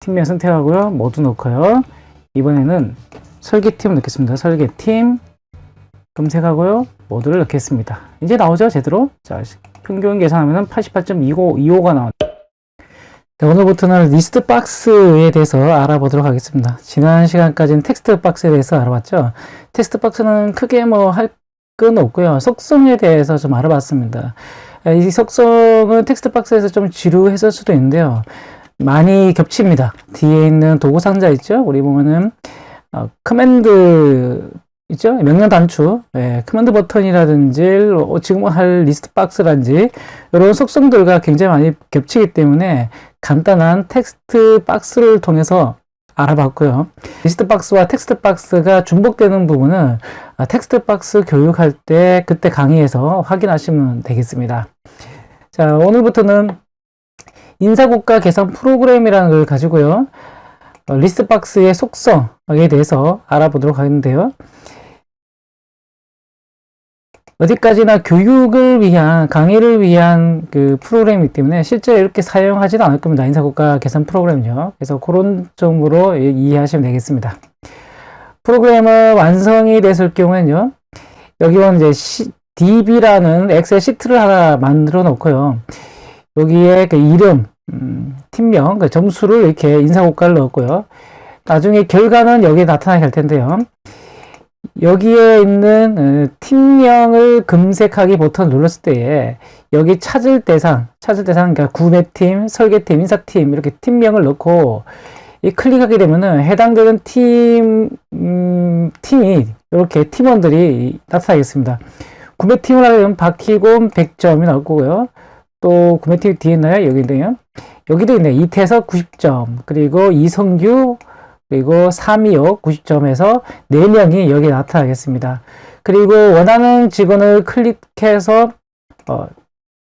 팀명 선택하고요. 모두 넣고요. 이번에는 설계팀을 넣겠습니다. 설계팀 검색하고요. 모두를 넣겠습니다. 이제 나오죠, 제대로. 자, 평균 계산하면 88.25가 나옵니다. 네, 오늘부터는 리스트 박스에 대해서 알아보도록 하겠습니다. 지난 시간까지는 텍스트 박스에 대해서 알아봤죠. 텍스트 박스는 크게 뭐 할 건 없고요. 속성에 대해서 좀 알아봤습니다. 이 속성은 텍스트 박스에서 좀 지루했을 수도 있는데요. 많이 겹칩니다. 뒤에 있는 도구 상자 있죠? 우리 보면은 커맨드 있죠? 명령 단축, 커맨드 버튼이라든지 지금 할 리스트 박스라든지 이런 속성들과 굉장히 많이 겹치기 때문에 간단한 텍스트 박스를 통해서 알아봤고요. 리스트 박스와 텍스트 박스가 중복되는 부분은 텍스트 박스 교육할 때 그때 강의에서 확인하시면 되겠습니다. 자, 오늘부터는 인사고가 계산 프로그램이라는 걸 가지고요. 리스트 박스의 속성에 대해서 알아보도록 하겠는데요. 어디까지나 교육을 위한, 강의를 위한 그 프로그램이기 때문에 실제 이렇게 사용하지도 않을 겁니다. 인사고가 계산 프로그램이요. 그래서 그런 점으로 이해하시면 되겠습니다. 프로그램은 완성이 됐을 경우에는요. 여기 보면 이제 DB라는 엑셀 시트를 하나 만들어 놓고요. 여기에 그 이름, 팀명, 그 점수를 이렇게 인사고가를 넣었고요. 나중에 결과는 여기에 나타나게 할 텐데요. 여기에 있는 팀명을 검색하기 버튼 눌렀을 때에 여기 찾을 대상, 그러니까 구매팀, 설계팀, 인사팀 이렇게 팀명을 넣고 이 클릭하게 되면은 해당되는 팀이 이렇게 팀원들이 나타나겠습니다. 구매팀을 하려면 박희곤 100점이 나올 거고요. 또 구매팀 뒤에 있나요? 여기 있네요. 여기도 있네요. 이태석 90점, 그리고 이성규, 그리고 325 90점에서 4명이 여기에 나타나겠습니다. 그리고 원하는 직원을 클릭해서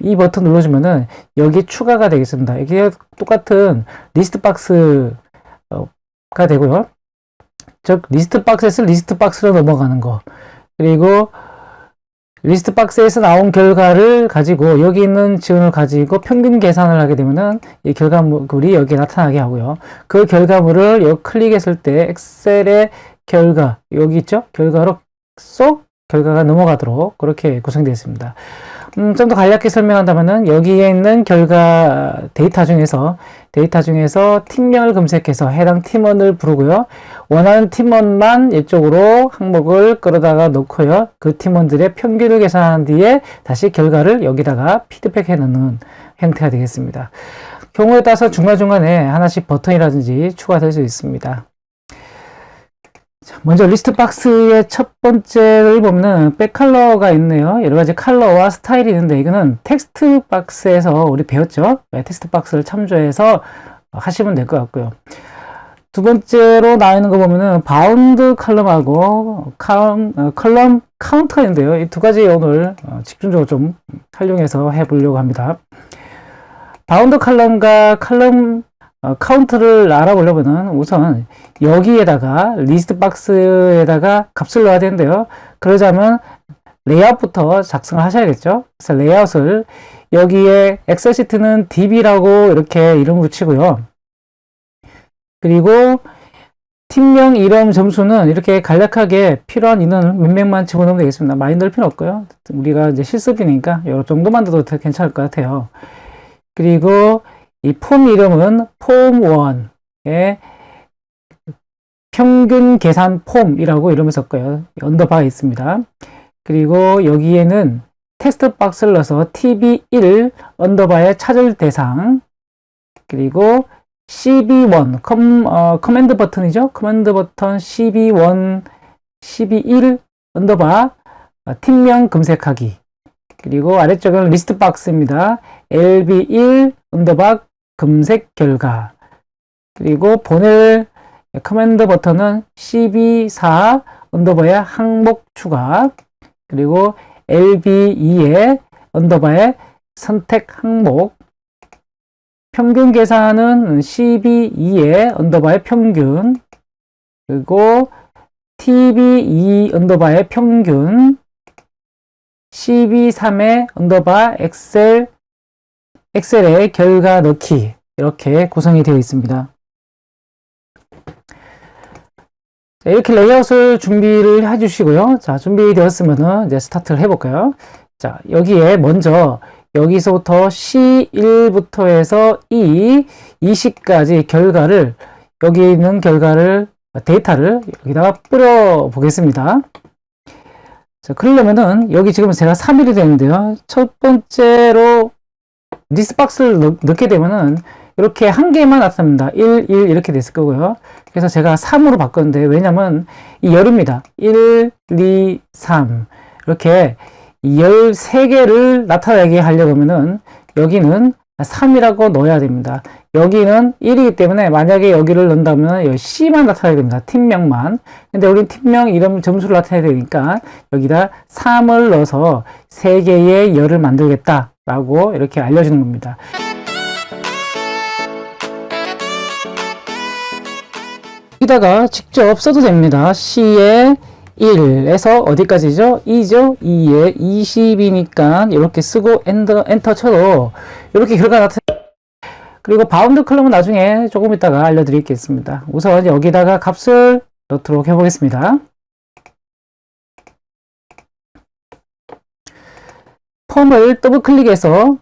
이 버튼 눌러주면은 여기 추가가 되겠습니다. 이게 똑같은 리스트 박스가 되고요. 즉 리스트 박스에서 리스트 박스로 넘어가는 거, 그리고 리스트 박스에서 나온 결과를 가지고 여기 있는 지원을 가지고 평균 계산을 하게 되면은 이 결과물이 여기에 나타나게 하고요. 그 결과물을 여기 클릭했을 때 엑셀의 결과, 여기 있죠? 결과로 쏙 결과가 넘어가도록 그렇게 구성되어 있습니다. 좀 더 간략하게 설명한다면은 여기에 있는 결과 데이터 중에서 팀명을 검색해서 해당 팀원을 부르고요. 원하는 팀원만 이쪽으로 항목을 끌어다가 놓고요. 그 팀원들의 평균을 계산한 뒤에 다시 결과를 여기다가 피드백해 놓는 형태가 되겠습니다. 경우에 따라서 중간중간에 하나씩 버튼이라든지 추가될 수 있습니다. 먼저 리스트 박스의 첫 번째를 보면 백컬러가 있네요. 여러 가지 컬러와 스타일이 있는데 이거는 텍스트 박스에서 우리 배웠죠. 텍스트 박스를 참조해서 하시면 될 것 같고요. 두 번째로 나와 있는 거 보면은 바운드 컬럼하고 컬럼 카운트가 있는데요. 이 두 가지 오늘 집중적으로 좀 활용해서 해보려고 합니다. 바운드 컬럼과 컬럼 카운트를 알아보려면 우선 여기에다가 리스트 박스에다가 값을 넣어야 되는데요. 그러자면 레이아웃부터 작성을 하셔야겠죠. 그래서 레이아웃을 여기에 엑셀 시트는 DB라고 이렇게 이름 붙이고요. 그리고 팀명 이름 점수는 이렇게 간략하게 필요한 인원을 몇 명만 집어넣으면 되겠습니다. 많이 넣을 필요 없고요. 우리가 이제 실습이니까 이 정도만 넣어도 괜찮을 것 같아요. 그리고 이 폼 이름은 폼1의 평균 계산 폼이라고 이름을 썼고요. 언더바가 있습니다. 그리고 여기에는 텍스트 박스를 넣어서 tb1 언더바의 찾을 대상, 그리고 cb1 커맨드 버튼이죠. 커맨드 버튼 cb1 언더바 팀명 검색하기, 그리고 아래쪽은 리스트 박스입니다. lb1 언더바 검색 결과, 그리고 보낼 커맨드 버튼은 cb4 언더바의 항목 추가, 그리고 lb2의 언더바의 선택 항목, 평균 계산은 cb2의 언더바의 평균, 그리고 tb2 언더바의 평균, cb3의 언더바 엑셀의 결과 넣기, 이렇게 구성이 되어 있습니다. 자, 이렇게 레이아웃을 준비를 해주시고요. 자, 준비되었으면은 이제 스타트를 해볼까요? 자, 여기에 먼저 여기서부터 C1부터 해서 E, 20까지 결과를, 여기 있는 결과를, 데이터를 여기다가 뿌려 보겠습니다. 자, 그러려면은 여기 지금 제가 3일이 되는데요. 첫 번째로 리스트 박스를 넣게 되면은 이렇게 한 개만 나타납니다. 1, 1 이렇게 됐을 거고요. 그래서 제가 3으로 바꿨는데, 왜냐면 이 열입니다. 1, 2, 3 이렇게 13개를 나타나게 하려고 하면은 여기는 3이라고 넣어야 됩니다. 여기는 1이기 때문에 만약에 여기를 넣는다면 여기 C만 나타나야 됩니다. 팀명만. 근데 우린 팀명 이름 점수를 나타내야 되니까 여기다 3을 넣어서 3개의 열을 만들겠다 라고 이렇게 알려주는 겁니다. 여기다가 직접 써도 됩니다. C에 1에서 어디까지죠? 2죠? 2에 20이니까 이렇게 쓰고 엔터 쳐도 이렇게 결과 나타납니다. 그리고 바운드 클럽은 나중에 조금 이따가 알려드리겠습니다. 우선 여기다가 값을 넣도록 해보겠습니다. 폼을 더블 클릭해서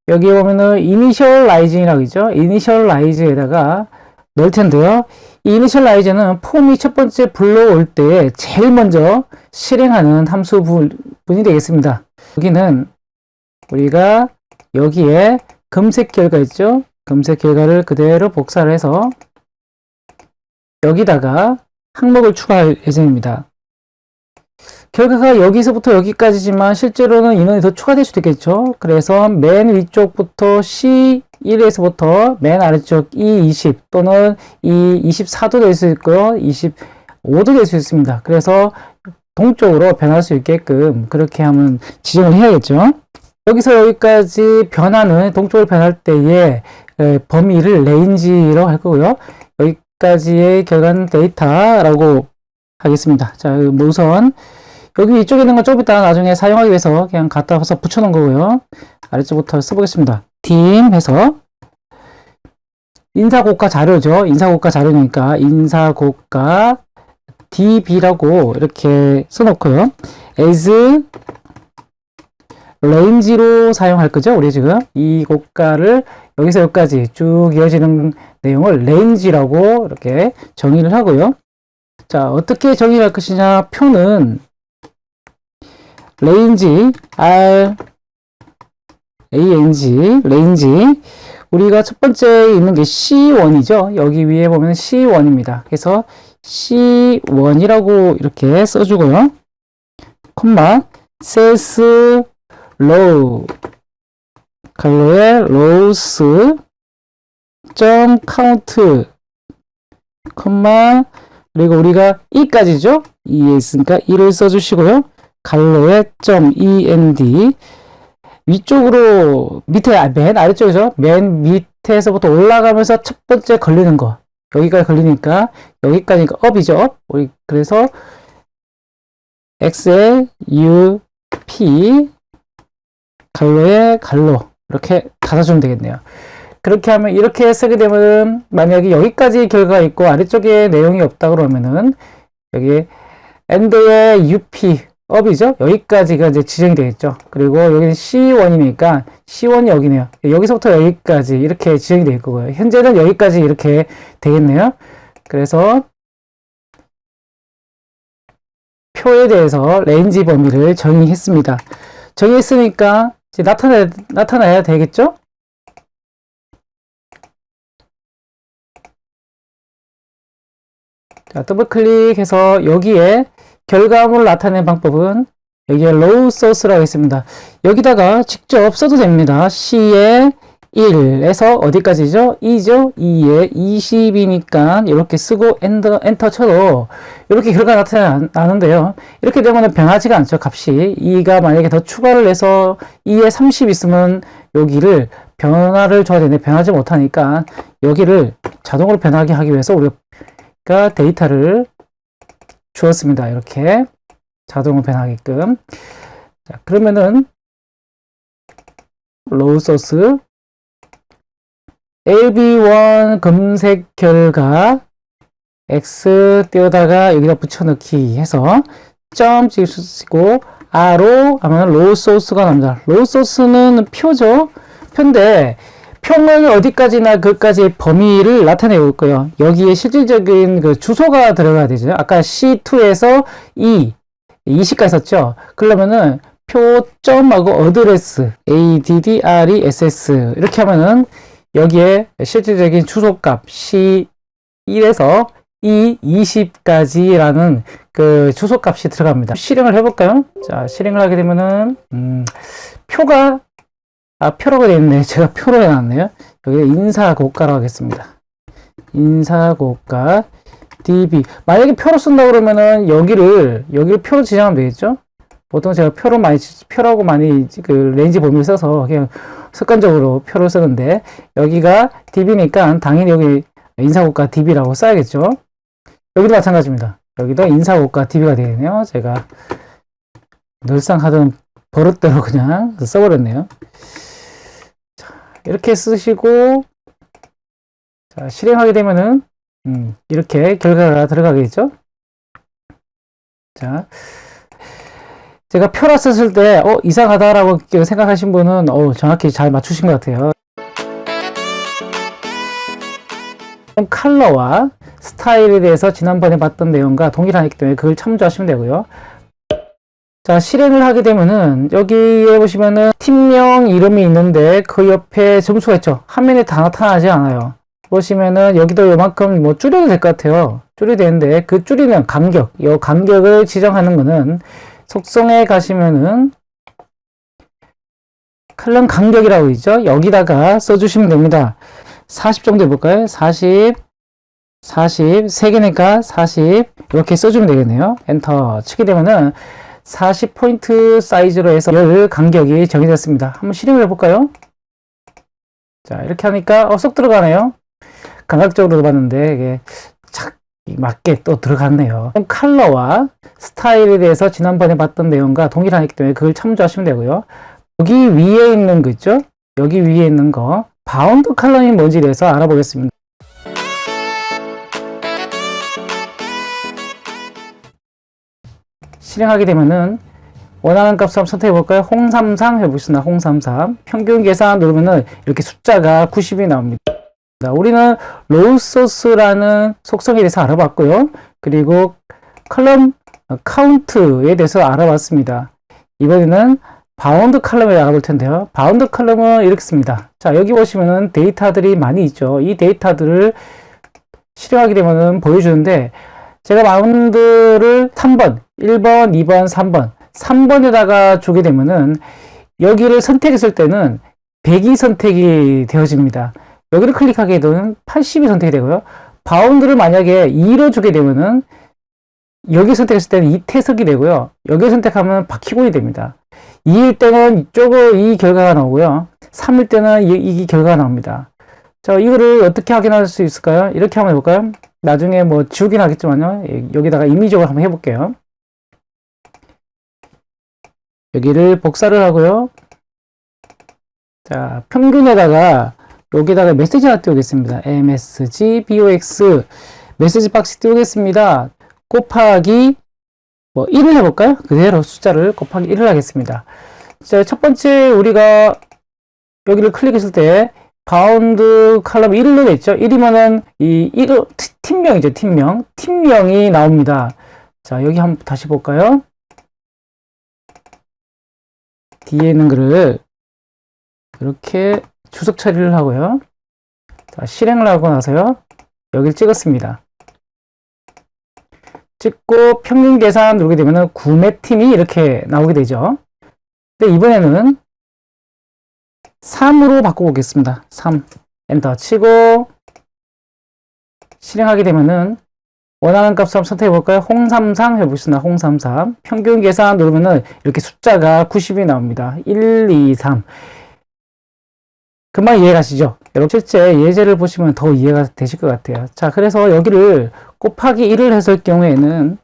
여기 보면은 이니셜라이징이라고 있죠. 이니셜라이즈에다가 넣을 텐데요. 이 이니셜라이즈는 폼이 첫 번째 불러올 때 제일 먼저 실행하는 함수 부분이 되겠습니다. 여기는 우리가 여기에 검색 결과 있죠. 검색 결과를 그대로 복사를 해서 여기다가 항목을 추가할 예정입니다. 결과가 여기서부터 여기까지지만 실제로는 인원이 더 추가될 수도 있겠죠. 그래서 맨 위쪽부터 C1에서부터 맨 아래쪽 E20 또는 E24도 될 수 있고요. 25도 될 수 있습니다. 그래서 동쪽으로 변할 수 있게끔 그렇게 하면 지정을 해야겠죠. 여기서 여기까지 변하는, 동쪽으로 변할 때의 범위를 레인지로 할 거고요. 여기까지의 결과는 데이터라고 하겠습니다. 자, 우선 여기 이쪽에 있는 건 좀 이따 나중에 사용하기 위해서 그냥 갖다 와서 붙여놓은 거고요. 아래쪽부터 써보겠습니다. 팀 해서 인사고가 자료죠. 인사고가 자료니까 인사고가 db라고 이렇게 써놓고요. as range로 사용할 거죠. 우리 지금 이 고가를 여기서 여기까지 쭉 이어지는 내용을 range라고 이렇게 정의를 하고요. 자, 어떻게 정의할 것이냐. 표는 range, range. 우리가 첫 번째 있는 게 C1이죠. 여기 위에 보면 C1입니다. 그래서 C1이라고 이렇게 써주고요. 콤마, sales row, 갈로에 rows, count, 콤마, 그리고 우리가 2까지죠. 2에 있으니까 2를 써주시고요. 갈로에 .end 위쪽으로 밑에 맨 아래쪽이죠. 맨 밑에서부터 올라가면서 첫 번째 걸리는 거 여기까지 걸리니까 여기까지니까 up이죠. up. 그래서 x에 up 갈로에 갈로 이렇게 닫아주면 되겠네요. 그렇게 하면 이렇게 쓰게 되면 만약에 여기까지 결과가 있고 아래쪽에 내용이 없다 그러면은 여기 end에 up up이죠. 여기까지가 이제 지정이 되겠죠. 그리고 여기는 C1이니까 C1이 여기네요. 여기서부터 여기까지 이렇게 지정이 될 거고요. 현재는 여기까지 이렇게 되겠네요. 그래서 표에 대해서 레인지 범위를 정의했습니다. 정의했으니까 이제 나타나야 되겠죠? 자, 더블 클릭해서 여기에 결과물을 나타내는 방법은 여기에 row source라고 있습니다. 여기다가 직접 써도 됩니다. C에 1에서 어디까지죠? 2죠? 2에 20이니까 이렇게 쓰고 엔터 쳐도 이렇게 결과가 나타나는데요. 이렇게 되면 변하지가 않죠. 값이 2가 만약에 더 추가를 해서 2에 30 있으면 여기를 변화를 줘야 되는데 변하지 못하니까 여기를 자동으로 변하게 하기 위해서 우리가 데이터를 주었습니다. 이렇게 자동으로 변하게끔. 자, 그러면은 row source LB1 검색 결과 X 띄우다가 여기다 붙여넣기 해서 점 찍으시고 R로 하면 로우 소스가 나옵니다. 로우 소스는 표죠. 표인데 표는 어디까지나 그까지의 범위를 나타내고 있고요. 여기에 실질적인 그 주소가 들어가야 되죠. 아까 C2에서 20까지 썼죠. 그러면은 표점하고 어드레스 address 이렇게 하면은 여기에 실질적인 주소값 C1에서 E20까지라는 그 주소값이 들어갑니다. 실행을 해볼까요? 자, 실행을 하게 되면은 표가 표라고 되어 있네. 제가 표로 해놨네요. 여기 인사고가라고 하겠습니다. 인사고가 DB. 만약에 표로 쓴다 그러면은 여기를 표로 지정하면 되겠죠? 보통 제가 표라고 많이 그 레인지 범위를 써서 그냥 습관적으로 표를 쓰는데 여기가 DB니까 당연히 여기 인사고가 DB라고 써야겠죠? 여기도 마찬가지입니다. 여기도 인사고가 DB가 되겠네요. 제가 늘상 하던 버릇대로 그냥 써버렸네요. 자, 이렇게 쓰시고 자, 실행하게 되면은 이렇게 결과가 들어가겠죠? 자, 제가 표라 썼을 때 이상하다라고 생각하신 분은 정확히 잘 맞추신 것 같아요. 컬러와 스타일에 대해서 지난번에 봤던 내용과 동일하기 때문에 그걸 참조하시면 되고요. 자, 실행을 하게 되면은 여기에 보시면은 팀명 이름이 있는데 그 옆에 점수가 있죠. 화면에 다 나타나지 않아요. 보시면은 여기도 요만큼 뭐 줄여도 될 것 같아요. 줄여도 되는데 그 줄이는 간격, 이 간격을 지정하는 거는 속성에 가시면은 컬럼 간격이라고 있죠. 여기다가 써주시면 됩니다. 40 정도 해볼까요? 40, 3개니까 40 이렇게 써주면 되겠네요. 엔터 치게 되면은 40포인트 사이즈로 해서 열 간격이 정해졌습니다. 한번 실행을 해볼까요? 자, 이렇게 하니까 쏙 들어가네요. 감각적으로 봤는데 이게 착 맞게 또 들어갔네요. 컬러와 스타일에 대해서 지난번에 봤던 내용과 동일하기 때문에 그걸 참조하시면 되고요. 여기 위에 있는 거 있죠? 여기 위에 있는 거 바운드 컬럼이 뭔지에 대해서 알아보겠습니다. 실행하게 되면은 원하는 값을 한번 선택해 볼까요? 홍삼삼 해보겠습니다. 홍삼삼 평균 계산 누르면은 이렇게 숫자가 90이 나옵니다. 우리는 로우 소스라는 속성에 대해서 알아봤고요. 그리고 컬럼 카운트에 대해서 알아봤습니다. 이번에는 바운드 컬럼을 알아볼 텐데요. 바운드 컬럼은 이렇게 씁니다. 자, 여기 보시면은 데이터들이 많이 있죠. 이 데이터들을 실행하게 되면은 보여주는데 제가 바운드를 3번, 1번, 2번, 3번 3번에다가 주게 되면은 여기를 선택했을 때는 100이 선택이 되어집니다. 여기를 클릭하게 되면 80이 선택이 되고요. 바운드를 만약에 2로 주게 되면은 여기 선택했을 때는 이태석이 되고요. 여기 선택하면 박희곤이 됩니다. 2일 때는 이 결과가 나오고요. 3일 때는 이 결과가 나옵니다. 자, 이거를 어떻게 확인할 수 있을까요? 이렇게 한번 해볼까요? 나중에 뭐 지우긴 하겠지만요. 여기다가 임의적으로 한번 해볼게요. 여기를 복사를 하고요. 자, 평균에다가 여기다가 메시지 하나 띄우겠습니다. MSG BOX 메시지 박스 띄우겠습니다. 곱하기 1을 해볼까요? 그대로 숫자를 곱하기 1을 하겠습니다. 자, 첫 번째 우리가 여기를 클릭했을 때 바운드 컬럼 1로 됐죠? 1이면은 이 1, 팀명이죠. 팀명이 나옵니다. 자, 여기 한번 다시 볼까요? 뒤에 있는 글을 이렇게 주석 처리를 하고요. 자, 실행을 하고 나서요. 여기를 찍었습니다. 찍고 평균 계산 누르게 되면 구매팀이 이렇게 나오게 되죠. 근데 이번에는 3으로 바꿔보겠습니다. 3 엔터 치고 실행하게 되면은 원하는 값을 한번 선택해 볼까요? 홍삼삼 해보겠습니다. 홍삼삼 평균 계산 누르면은 이렇게 숫자가 90이 나옵니다. 1, 2, 3 금방 이해가시죠? 여러분 실제 예제를 보시면 더 이해가 되실 것 같아요. 자, 그래서 여기를 곱하기 1을 했을 경우에는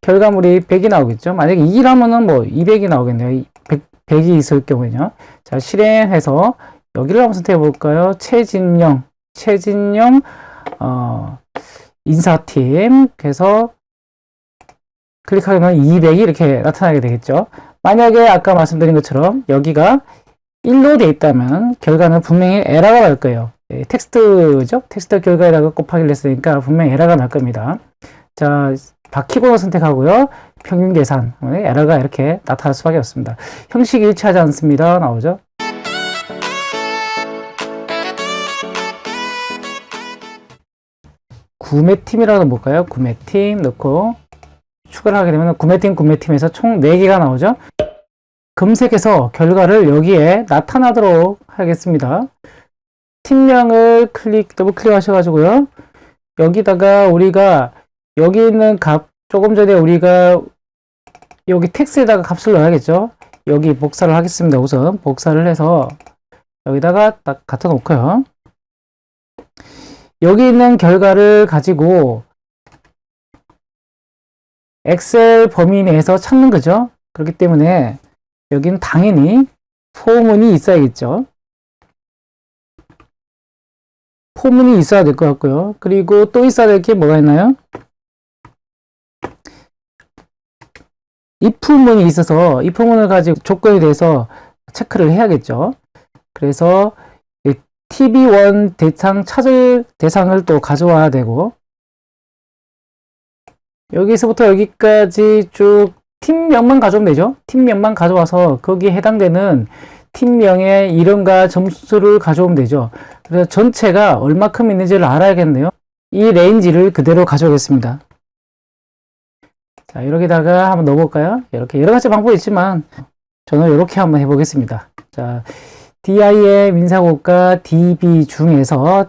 결과물이 100이 나오겠죠. 만약에 2라면은 뭐 200이 나오겠네요. 100이 있을 경우에는요. 자, 실행해서 여기를 한번 선택해 볼까요? 최진영 인사팀. 그래서 클릭하면 200이 이렇게 나타나게 되겠죠. 만약에 아까 말씀드린 것처럼 여기가 1로 되어 있다면 결과는 분명히 에러가 날 거예요. 텍스트죠? 텍스트 결과에다가 곱하기를 했으니까 분명히 에러가 날 겁니다. 자, 바퀴번호 선택하고요. 평균 계산. 에러가 이렇게 나타날 수밖에 없습니다. 형식이 일치하지 않습니다. 나오죠? 구매팀이라고 볼까요? 구매팀 넣고 추가를 하게 되면 구매팀에서 총 4개가 나오죠? 검색해서 결과를 여기에 나타나도록 하겠습니다. 팀명을 더블 클릭 하셔가지고요. 여기다가 우리가 여기 있는 값, 조금 전에 우리가 여기 텍스트에다가 값을 넣어야겠죠. 여기 복사를 하겠습니다. 우선 복사를 해서 여기다가 딱 갖다 놓고요. 여기 있는 결과를 가지고 엑셀 범위 내에서 찾는 거죠. 그렇기 때문에 여기는 당연히 포문이 있어야겠죠. 포문이 있어야 될 것 같고요. 그리고 또 있어야 될 게 뭐가 있나요? if문이 있어서 if문을 가지고 조건에 대해서 체크를 해야겠죠. 그래서 tb1 대상 찾을 대상을 또 가져와야 되고, 여기서부터 여기까지 쭉 팀명만 가져오면 되죠. 팀명만 가져와서 거기에 해당되는 팀명의 이름과 점수를 가져오면 되죠. 그래서 전체가 얼마큼 있는지를 알아야겠네요. 이 레인지를 그대로 가져오겠습니다. 자, 여기다가 한번 넣어볼까요? 이렇게 여러 가지 방법이 있지만 저는 이렇게 한번 해보겠습니다. 자, DIM 인사고가 DB 중에서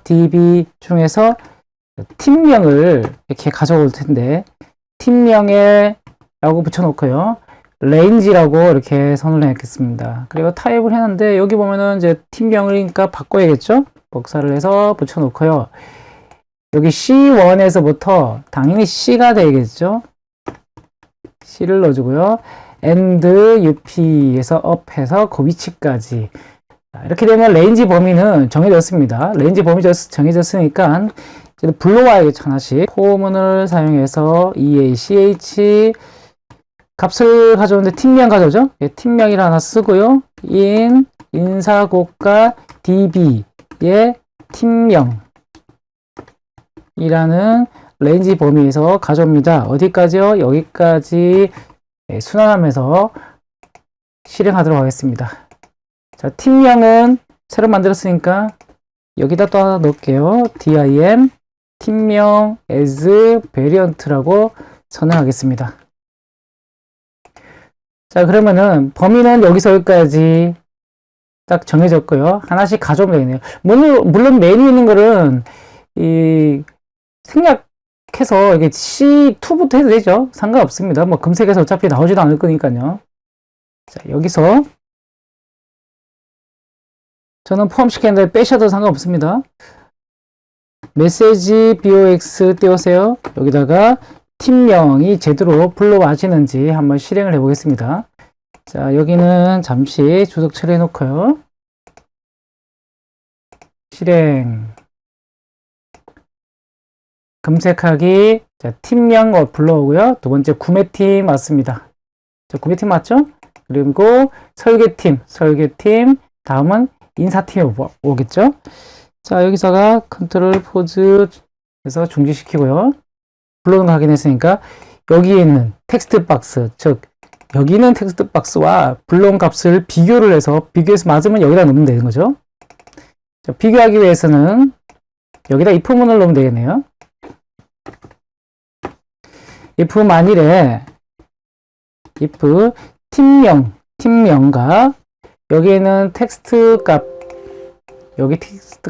팀명을 이렇게 가져올 텐데, 팀명에 라고 붙여놓고요. 레인지라고 이렇게 선을 해놓겠습니다. 그리고 타입을 했는데 여기 보면은 이제 팀명이니까 바꿔야겠죠? 복사를 해서 붙여놓고요. 여기 C1에서부터 당연히 C가 되겠죠? C를 넣어주고요. and up에서 up해서 그 위치까지. 이렇게 되면 레인지 범위는 정해졌습니다. 레인지 범위 정해졌으니까 불러와야겠죠. 하나씩. 포문을 사용해서 EACH 값을 가져오는데 팀명 가져오죠. 팀명이라 하나 쓰고요. 인사고가 DB의 팀명이라는 레인지 범위에서 가져옵니다. 어디까지요? 여기까지 순환하면서 실행하도록 하겠습니다. 자, 팀명은 새로 만들었으니까 여기다 또 하나 넣을게요. dim 팀명 as variant라고 선언하겠습니다. 자, 그러면은 범위는 여기서 여기까지 딱 정해졌고요. 하나씩 가져오면 되겠네요. 물론 메뉴에 있는 거는 생략해서 이게 C2부터 해도 되죠. 상관없습니다. 뭐 검색해서 어차피 나오지도 않을 거니까요. 자, 여기서 저는 포함시켰는데 빼셔도 상관없습니다. 메시지 box 띄우세요. 여기다가 팀명이 제대로 불러와지는지 한번 실행을 해보겠습니다. 자, 여기는 잠시 주석 처리해 놓고요. 실행. 검색하기. 자, 팀명 불러오고요. 두 번째 구매팀 맞습니다. 자, 구매팀 맞죠? 그리고 설계팀. 다음은 인사팀 오겠죠? 자, 여기서가 컨트롤 포즈 해서 중지시키고요. 불러오는 거 확인했으니까 여기에 있는 텍스트 박스, 즉 여기 있는 텍스트 박스와 불러온 값을 비교해서 맞으면 여기다 넣으면 되는 거죠. 자, 비교하기 위해서는 여기다 if문을 넣으면 되겠네요. if 만일에 if 팀명과 여기에는 텍스트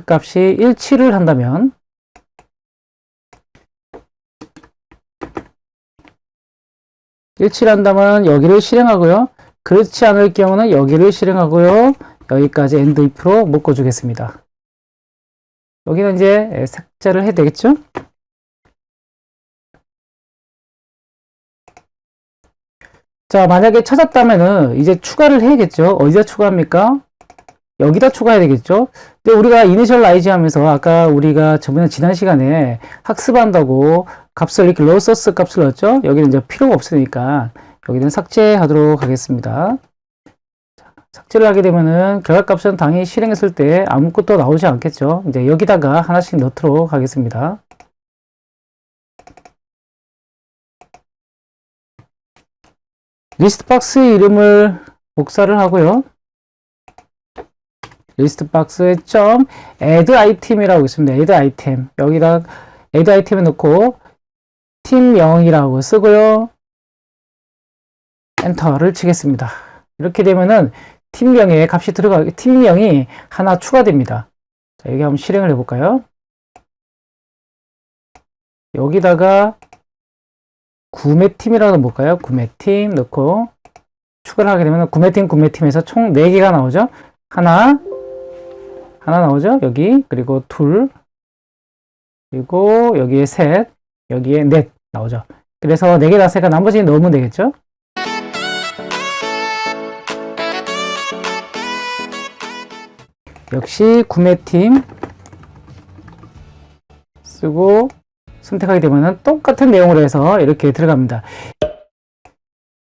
값이 일치를 한다면 여기를 실행하고요. 그렇지 않을 경우는 여기를 실행하고요. 여기까지 end if로 묶어주겠습니다. 여기는 이제 삭제를 해야 되겠죠? 자, 만약에 찾았다면은 이제 추가를 해야겠죠? 어디다 추가합니까? 여기다 추가해야 되겠죠. 근데 우리가 이니셜라이즈 하면서 아까 우리가 저번에 지난 시간에 학습한다고 값을 이렇게 로서스 값을 넣었죠. 여기는 이제 필요가 없으니까 여기는 삭제하도록 하겠습니다. 삭제를 하게 되면은 결과값은 당연히 실행했을 때 아무것도 나오지 않겠죠. 이제 여기다가 하나씩 넣도록 하겠습니다. 리스트 박스 이름을 복사를 하고요. 리스트 박스에 점 add item이라고 있습니다. add item. 여기다 add item에 넣고 팀0이라고 쓰고요. 엔터를 치겠습니다. 이렇게 되면은 팀명의 값이 팀명이 하나 추가됩니다. 자, 여기 한번 실행을 해볼까요? 여기다가 구매팀이라고 넣어볼까요? 구매팀 넣고 추가를 하게 되면 구매팀에서 총 4개가 나오죠? 하나 나오죠? 여기, 그리고 둘, 그리고 여기에 셋, 여기에 넷 나오죠? 그래서 4개 나왔으니까 나머지 넣으면 되겠죠? 역시 구매팀 쓰고 선택하게 되면 똑같은 내용으로 해서 이렇게 들어갑니다.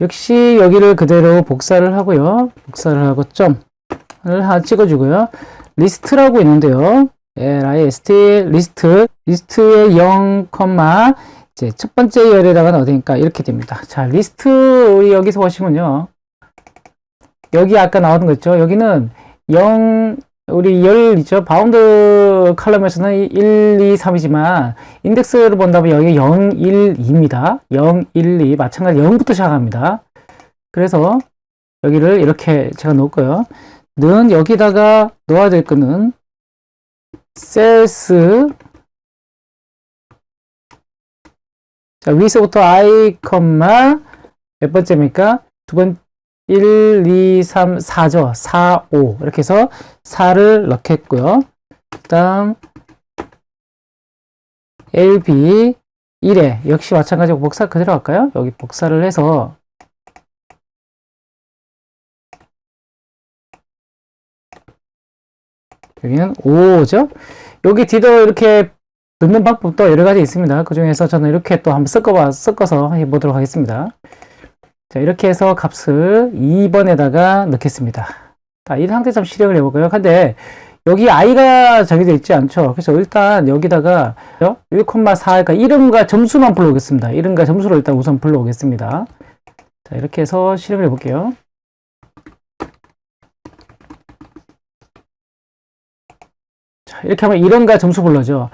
역시 여기를 그대로 복사를 하고요. 복사를 하고 점을 하나 찍어주고요. 리스트라고 있는데요. list 리스트의 0, 이제 첫 번째 열에다가 넣으니까 이렇게 됩니다. 자, 리스트 우리 여기서 보시면요. 여기 아까 나오는 거 있죠. 여기는 0 우리 열 있죠. 바운드 칼럼에서는 1, 2, 3이지만 인덱스를 본다면 여기 0, 1, 2입니다. 0, 1, 2 마찬가지 0부터 시작합니다. 그래서 여기를 이렇게 제가 놓을거예요. 는 여기다가 놓아야 될 거는 셀스 자, 위에서부터 i, 몇 번째입니까? 두 번 1, 2, 3, 4죠. 4, 5 이렇게 해서 4를 넣겠고요. 그 다음 LB 1에 역시 마찬가지로 복사 그대로 할까요? 여기 복사를 해서 여기는 5죠. 여기 뒤도 이렇게 넣는 방법도 여러 가지 있습니다. 그 중에서 저는 이렇게 또 한번 섞어서 해보도록 하겠습니다. 자, 이렇게 해서 값을 2번에다가 넣겠습니다. 자, 이 상태에서 실행을 해볼까요? 근데 여기 i가 정해져 있지 않죠? 그래서 일단 여기다가 1,4, 그러니까 이름과 점수만 불러오겠습니다. 이름과 점수를 일단 우선 불러오겠습니다. 자, 이렇게 해서 실행을 해볼게요. 자, 이렇게 하면 이름과 점수 불러죠.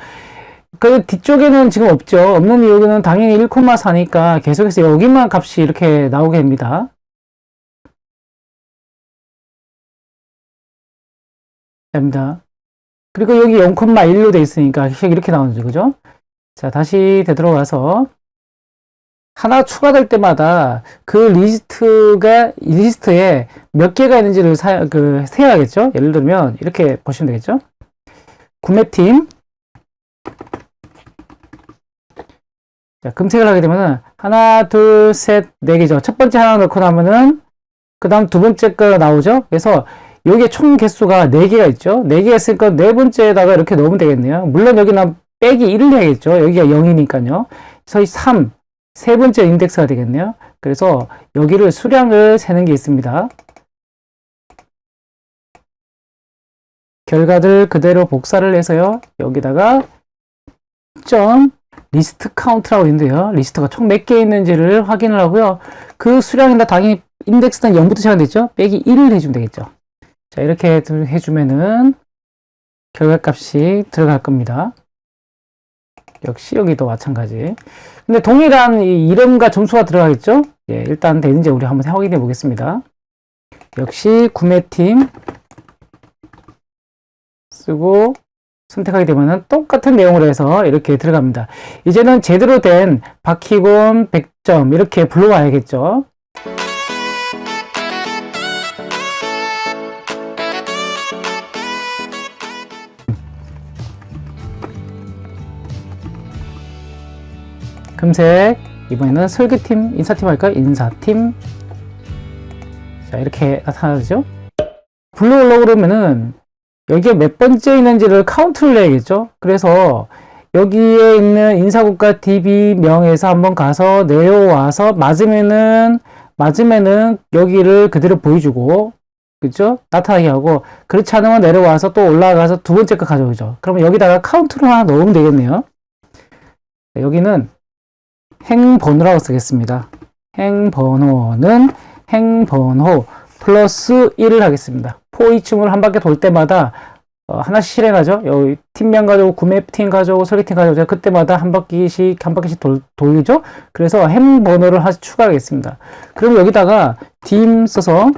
그 뒤쪽에는 지금 없죠. 없는 이유는 당연히 1,4니까 계속해서 여기만 값이 이렇게 나오게 됩니다. 됩니다. 그리고 여기 0,1로 돼 있으니까 이렇게 나오죠. 그죠? 자, 다시 되돌아가서 하나 추가될 때마다 그 리스트에 몇 개가 있는지를 세야겠죠? 예를 들면 이렇게 보시면 되겠죠? 구매팀 자, 검색을 하게 되면은 하나, 둘, 셋, 네 개죠. 첫 번째 하나 넣고 나면은 그 다음 두 번째 거 나오죠. 그래서 여기에 총 개수가 4개가 있죠. 4개가 있으니까 네 번째에다가 이렇게 넣으면 되겠네요. 물론 여기는 빼기 1을 해야겠죠. 여기가 0이니까요. 그래서 3, 세 번째 인덱스가 되겠네요. 그래서 여기를 수량을 세는 게 있습니다. 결과들 그대로 복사를 해서요. 여기다가 점 리스트 카운트라고 있는데요. 리스트가 총 몇 개 있는지를 확인을 하고요. 그 수량이나 당연히 인덱스는 0부터 시작됐죠. 빼기 1을 해주면 되겠죠. 자, 이렇게 해주면은 결과값이 들어갈 겁니다. 역시 여기도 마찬가지. 근데 동일한 이름과 점수가 들어가겠죠. 예, 일단 되는지 우리 한번 확인해 보겠습니다. 역시 구매팀 쓰고 선택하게 되면 똑같은 내용으로 해서 이렇게 들어갑니다. 이제는 제대로 된 바퀴곰 100점 이렇게 불러와야겠죠. 금색 이번에는 설계팀, 인사팀 할까요? 인사팀 자 이렇게 나타나죠. 불러오려고 그러면은 여기에 몇 번째 있는지를 카운트를 해야겠죠. 그래서 여기에 있는 인사국가 DB명에서 한번 가서 내려와서 맞으면은 여기를 그대로 보여주고, 그죠? 나타나게 하고, 그렇지 않으면 내려와서 또 올라가서 두 번째 거 가져오죠. 그러면 여기다가 카운트를 하나 넣으면 되겠네요. 여기는 행번호라고 쓰겠습니다. 행번호는 행번호 플러스 1을 하겠습니다. 포이춤을 한 바퀴 돌 때마다 하나씩 실행하죠. 여기 팀명 가져오고 구매팀 가져오고 설계팀 가져오고 그때마다 한 바퀴씩 돌리죠. 그래서 행번호를 하나씩 추가하겠습니다. 그럼 여기다가 dim 써서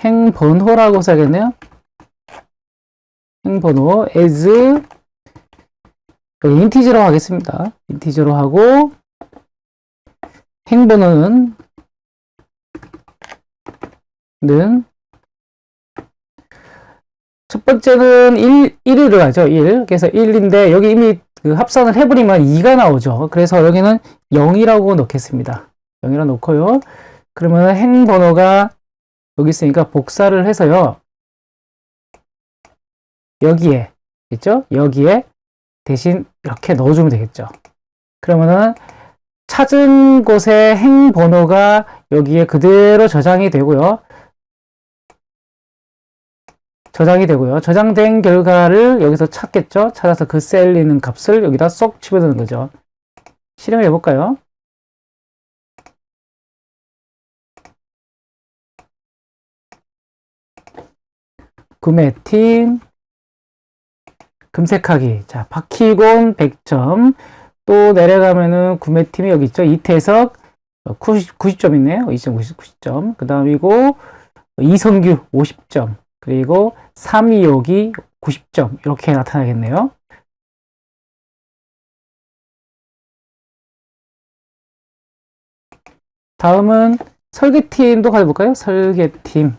행번호라고 써야겠네요. 행번호 as 여기 인티저로 하겠습니다. 인티저로 하고 행번호는 첫 번째는 1을 하죠. 1. 그래서 1인데 여기 이미 그 합산을 해버리면 2가 나오죠. 그래서 여기는 0이라고 넣겠습니다. 0이라고 놓고요. 그러면 행번호가 여기 있으니까 복사를 해서요. 여기에 있죠? 여기에 대신 이렇게 넣어주면 되겠죠. 그러면은 찾은 곳의 행번호가 여기에 그대로 저장이 되고요. 저장된 결과를 여기서 찾겠죠. 찾아서 그 셀에 있는 값을 여기다 쏙 집어넣는 거죠. 실행을 해볼까요? 구매팀 금색하기. 자, 박희곤 100점. 또 내려가면은 구매팀이 여기 있죠. 이태석 90점 있네요. 90점. 그 다음이고 이성규 50점. 그리고 326이 90점. 이렇게 나타나겠네요. 다음은 설계팀도 가져볼까요? 설계팀.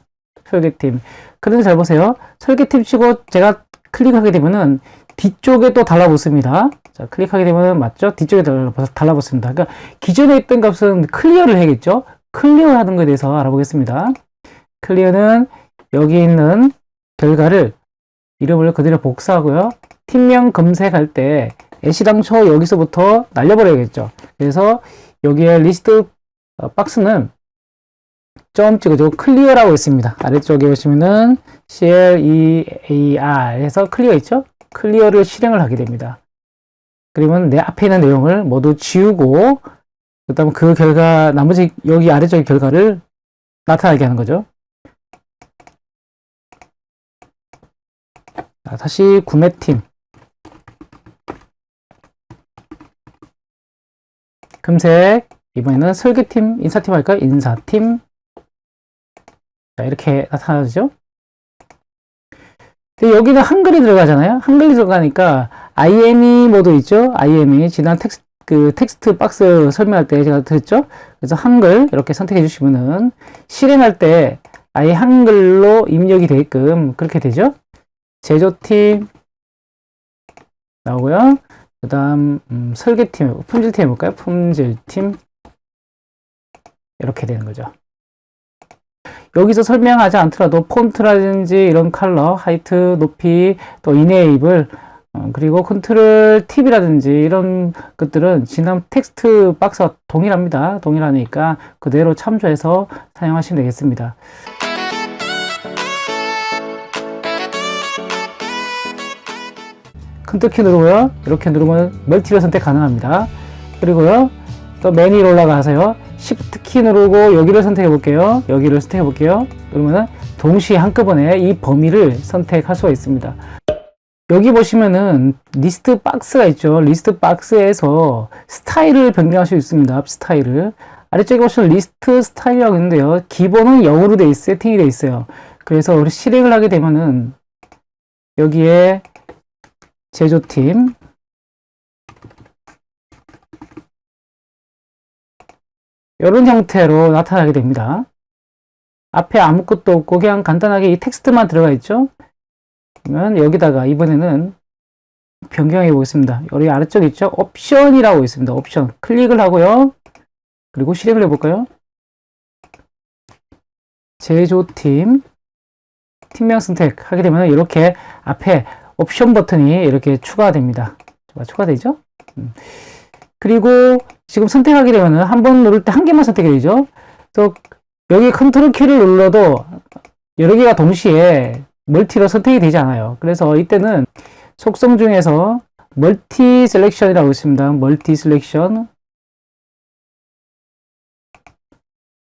그런데 잘 보세요. 설계팀 치고 제가 클릭하게 되면은 뒤쪽에 또 달라붙습니다. 자, 클릭하게 되면 맞죠? 뒤쪽에 달라붙습니다. 그러니까 기존에 있던 값은 클리어를 해야겠죠? 클리어 하는 것에 대해서 알아보겠습니다. 클리어는 여기 있는 결과를 이름을 그대로 복사하고요. 팀명 검색할 때 애시당초 여기서부터 날려버려야겠죠. 그래서 여기에 리스트 박스는 점 찍어주고 클리어라고 있습니다. 아래쪽에 보시면은 CLEAR 해서 클리어 있죠? 클리어를 실행을 하게 됩니다. 그러면 내 앞에 있는 내용을 모두 지우고 그 다음 그 결과 나머지 여기 아래쪽의 결과를 나타나게 하는 거죠. 자, 다시 구매팀 금색 이번에는 설계팀 인사팀 할까요? 인사팀. 자, 이렇게 나타나죠. 근데 여기는 한글이 들어가잖아요. 한글이 들어가니까 IME 모드 있죠. IME 지난 텍스트 박스 설명할 때 제가 드렸죠. 그래서 한글 이렇게 선택해 주시면은 실행할 때 아예 한글로 입력이 되게끔 그렇게 되죠. 제조팀 나오고요. 그 다음 설계팀, 품질팀 해볼까요? 품질팀 이렇게 되는 거죠. 여기서 설명하지 않더라도 폰트라든지 이런 컬러, 하이트, 높이, 또 이네이블, 그리고 컨트롤 팁이라든지 이런 것들은 지난 텍스트 박스와 동일합니다. 동일하니까 그대로 참조해서 사용하시면 되겠습니다. 컨트롤 키 누르고요. 이렇게 누르면 멀티를 선택 가능합니다. 그리고요. 또 메뉴 위로 올라가서요. Shift 키 누르고 여기를 선택해 볼게요. 여기를 선택해 볼게요. 그러면은 동시에 한꺼번에 이 범위를 선택할 수가 있습니다. 여기 보시면은 리스트 박스가 있죠. 리스트 박스에서 스타일을 변경할 수 있습니다. 스타일을. 아래쪽에 보시면 리스트 스타일이라고 있는데요. 기본은 0으로 세팅이 되어 있어요. 그래서 우리 실행을 하게 되면은 여기에 제조팀 이런 형태로 나타나게 됩니다. 앞에 아무것도 없고 그냥 간단하게 이 텍스트만 들어가 있죠. 그러면 여기다가 이번에는 변경해 보겠습니다. 여기 아래쪽에 있죠. 옵션이라고 있습니다. 옵션 클릭을 하고요. 그리고 실행을 해볼까요? 제조팀, 팀명 선택하게 되면 이렇게 앞에 옵션 버튼이 이렇게 추가됩니다. 추가되죠? 그리고 지금 선택하게 되면 한 번 누를 때 한 개만 선택이 되죠? 또 여기 컨트롤 키를 눌러도 여러 개가 동시에 멀티로 선택이 되지 않아요. 그래서 이때는 속성 중에서 멀티 셀렉션이라고 있습니다. 멀티 셀렉션.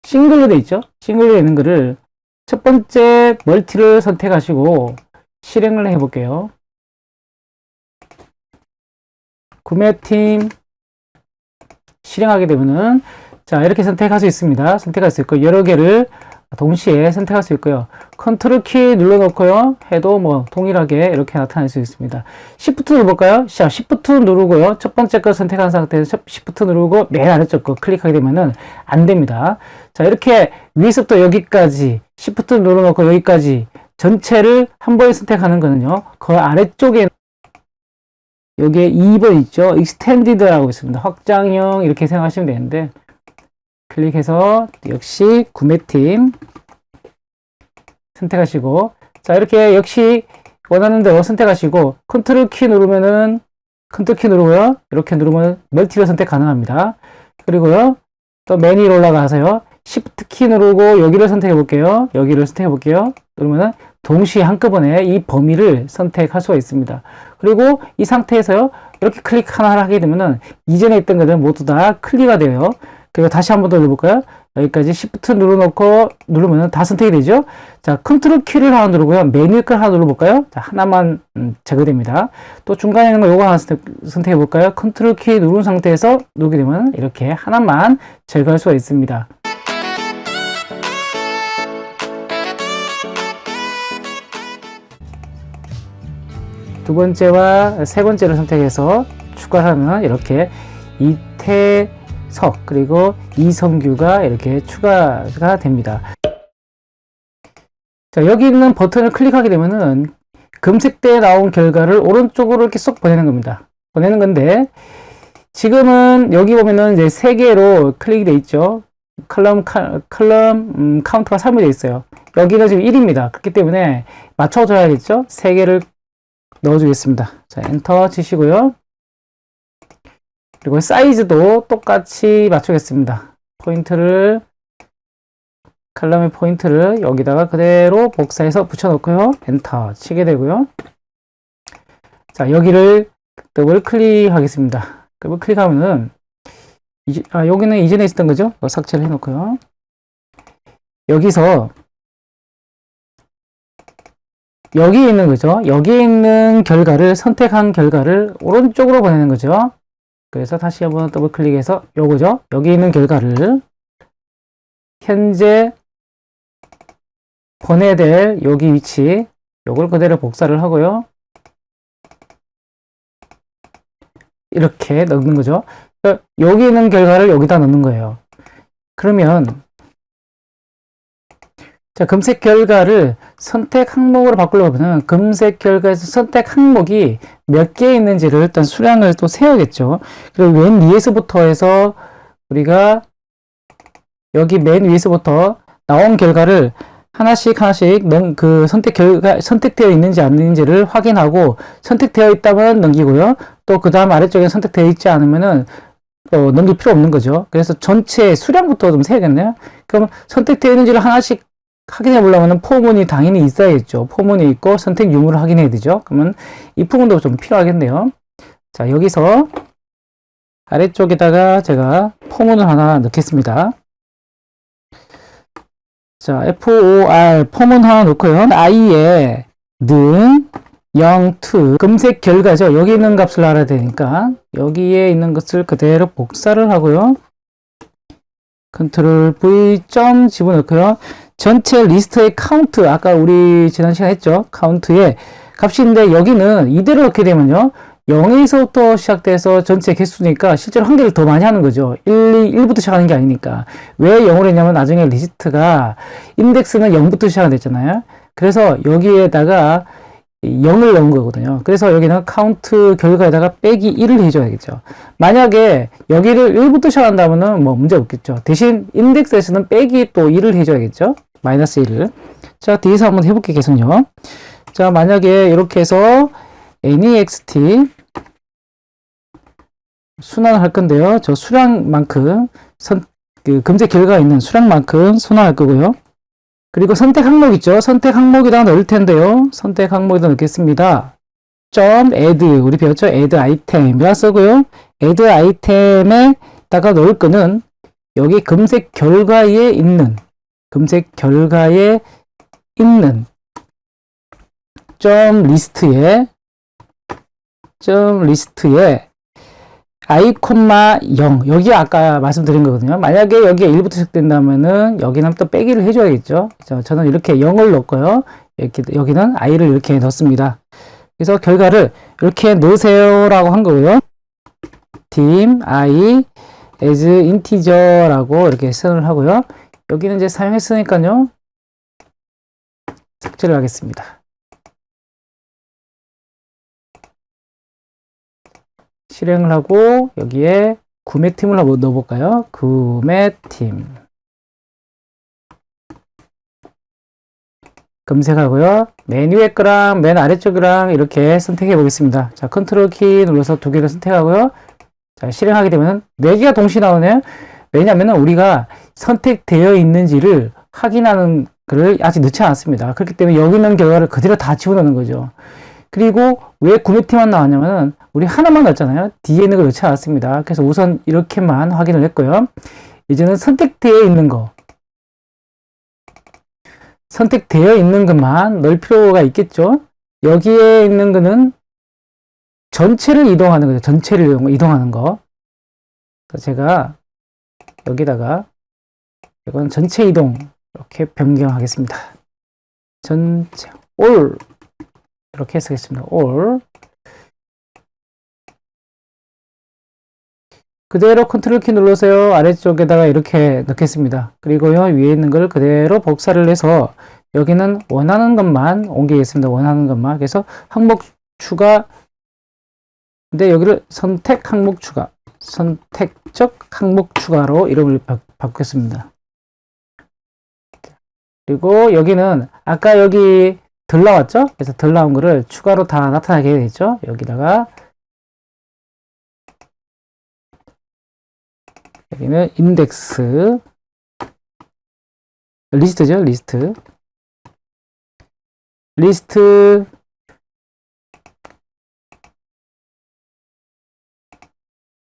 싱글로 돼 있죠? 싱글로 돼 있는 거를 첫 번째 멀티를 선택하시고 실행을 해 볼게요. 구매팀 실행하게 되면은 자, 이렇게 선택할 수 있습니다. 선택할 수 있고 여러 개를 동시에 선택할 수 있고요. 컨트롤 키 눌러놓고요. 해도 뭐 동일하게 이렇게 나타날 수 있습니다. Shift 눌러볼까요? 자, Shift 누르고요. 첫 번째 거 선택한 상태에서 Shift 누르고 맨 아래쪽 거 클릭하게 되면은 안 됩니다. 자, 이렇게 위에서부터 여기까지 Shift 눌러놓고 여기까지 전체를 한 번에 선택하는 거는요. 그 아래쪽에 여기에 2번 있죠. Extended라고 있습니다. 확장형 이렇게 생각하시면 되는데 클릭해서 역시 구매팀 선택하시고 자 이렇게 역시 원하는 대로 선택하시고 컨트롤 키 누르면은 컨트롤 키 누르고요. 이렇게 누르면 멀티로 선택 가능합니다. 그리고요. 또 메뉴 위로 올라가서요. Shift 키 누르고 여기를 선택해 볼게요. 여기를 선택해 볼게요. 누르면은 동시에 한꺼번에 이 범위를 선택할 수가 있습니다. 그리고 이 상태에서요. 이렇게 클릭 하나를 하게 되면은 이전에 있던 것들 모두 다 클리어가 돼요. 그리고 다시 한 번 더 눌러볼까요? 여기까지 Shift 눌러놓고 누르면 다 선택이 되죠? 자, 컨트롤 키를 하나 누르고요. 메뉴 걸 하나 눌러볼까요? 자, 하나만 제거됩니다. 또 중간에 있는 거 요거 하나 선택해 볼까요? 컨트롤 키 누른 상태에서 누르게 되면 이렇게 하나만 제거할 수가 있습니다. 두 번째와 세 번째를 선택해서 추가하면 이렇게 이태석 그리고 이성규가 이렇게 추가가 됩니다. 자, 여기 있는 버튼을 클릭하게 되면은 검색대에 나온 결과를 오른쪽으로 이렇게 쏙 보내는 겁니다. 보내는 건데 지금은 여기 보면은 이제 세 개로 클릭이 되어 있죠. 컬럼 카운트가 3이 되어 있어요. 여기는 지금 1입니다. 그렇기 때문에 맞춰줘야겠죠. 세 개를 넣어주겠습니다. 자, 엔터 치시고요. 그리고 사이즈도 똑같이 맞추겠습니다. 포인트를, 칼럼의 포인트를 여기다가 그대로 복사해서 붙여놓고요. 엔터 치게 되고요. 자, 여기를 더블 클릭하겠습니다. 더블 클릭하면은, 여기는 이전에 있었던 거죠? 삭제를 해놓고요. 여기서, 여기 있는 거죠. 여기 있는 결과를 선택한 결과를 오른쪽으로 보내는 거죠. 그래서 다시 한번 더블 클릭해서 요거죠. 여기 있는 결과를 현재 보내야 될 여기 위치 요걸 그대로 복사를 하고요. 이렇게 넣는 거죠. 여기 있는 결과를 여기다 넣는 거예요. 그러면 자, 검색 결과를 선택 항목으로 바꾸려고 하면 검색 결과에서 선택 항목이 몇 개 있는지를 일단 수량을 또 세워야겠죠. 그리고 맨 위에서부터 해서 우리가 여기 맨 위에서부터 나온 결과를 하나씩 그 선택되어 있는지 안 있는지를 확인하고 선택되어 있다면 넘기고요. 또 그 다음 아래쪽에 선택되어 있지 않으면은 넘길 필요 없는 거죠. 그래서 전체 수량부터 좀 세야겠네요. 그럼 선택되어 있는지를 하나씩 확인해 보려면 포문이 당연히 있어야겠죠. 포문이 있고 선택 유무를 확인해야 되죠. 그러면 이 부분도 좀 필요하겠네요. 자, 여기서 아래쪽에다가 제가 포문을 하나 넣겠습니다. 자, FOR 포문 하나 넣고요. i에 는 0, 2 검색 결과죠. 여기 있는 값을 알아야 되니까 여기에 있는 것을 그대로 복사를 하고요. 컨트롤 V 점 집어넣고요. 전체 리스트의 카운트, 아까 우리 지난 시간에 했죠. 카운트의 값인데 여기는 이대로 넣게 되면요. 0에서부터 시작돼서 전체 개수니까 실제로 한 개를 더 많이 하는 거죠. 1부터 시작하는 게 아니니까. 왜 0으로 했냐면 나중에 리스트가 인덱스는 0부터 시작됐잖아요. 그래서 여기에다가 0을 넣은 거거든요. 그래서 여기는 카운트 결과에다가 빼기 1을 해줘야겠죠. 만약에 여기를 1부터 시작한다면은 뭐 문제 없겠죠. 대신 인덱스에서는 빼기 또 1을 해줘야겠죠. 마이너스 1을. 자, 뒤에서 한번 해볼게, 계속요. 자, 만약에 이렇게 해서 next 순환을 할 건데요. 저 수량만큼, 검색 결과가 있는 수량만큼 순환할 거고요. 그리고 선택 항목 있죠? 선택 항목에다가 넣을 텐데요. 선택 항목에다 넣겠습니다. 점 add, 우리 배웠죠? add 아이템이라 쓰고요. add 아이템에다가 넣을 거는 여기 검색 결과에 있는 점 리스트에 i, 0 여기 아까 말씀드린 거거든요. 만약에 여기에 1부터 시작된다면은 여기는 또 빼기를 해줘야겠죠. 저는 이렇게 0을 넣고요. 이렇게 여기는 i를 이렇게 넣습니다. 그래서 결과를 이렇게 넣으세요라고 한 거고요. dim i as integer라고 이렇게 선을 하고요. 여기는 이제 사용했으니까요. 삭제를 하겠습니다. 실행을 하고 여기에 구매팀을 한번 넣어볼까요? 구매팀 검색하고요. 메뉴의 거랑 맨 아래쪽이랑 이렇게 선택해 보겠습니다. 자, 컨트롤 키 눌러서 두 개를 선택하고요. 자, 실행하게 되면 4개가 동시에 나오네요. 왜냐하면 우리가 선택되어 있는지를 확인하는 것을 아직 넣지 않았습니다. 그렇기 때문에 여기 있는 결과를 그대로 다 집어넣는 거죠. 그리고 왜 구매팀만 나왔냐면은 우리 하나만 넣었잖아요. 뒤에 있는 걸 넣지 않았습니다. 그래서 우선 이렇게만 확인을 했고요. 이제는 선택되어 있는 것만 넣을 필요가 있겠죠. 여기에 있는 거는 전체를 이동하는 거죠. 전체를 이동하는 거. 제가 여기다가 이건 전체 이동 이렇게 변경하겠습니다. 전체 all 이렇게 쓰겠습니다. all 그대로 컨트롤 키 눌러서요. 아래쪽에다가 이렇게 넣겠습니다. 그리고요. 위에 있는 걸 그대로 복사를 해서 여기는 원하는 것만 옮기겠습니다. 원하는 것만. 그래서 항목 추가 근데 여기를 선택 항목 추가 선택적 항목 추가로 이름을 바꾸겠습니다. 그리고 여기는 아까 여기 덜 나왔죠? 그래서 덜 나온 거를 추가로 다 나타나게 되겠죠? 여기다가 여기는 인덱스 리스트죠? 리스트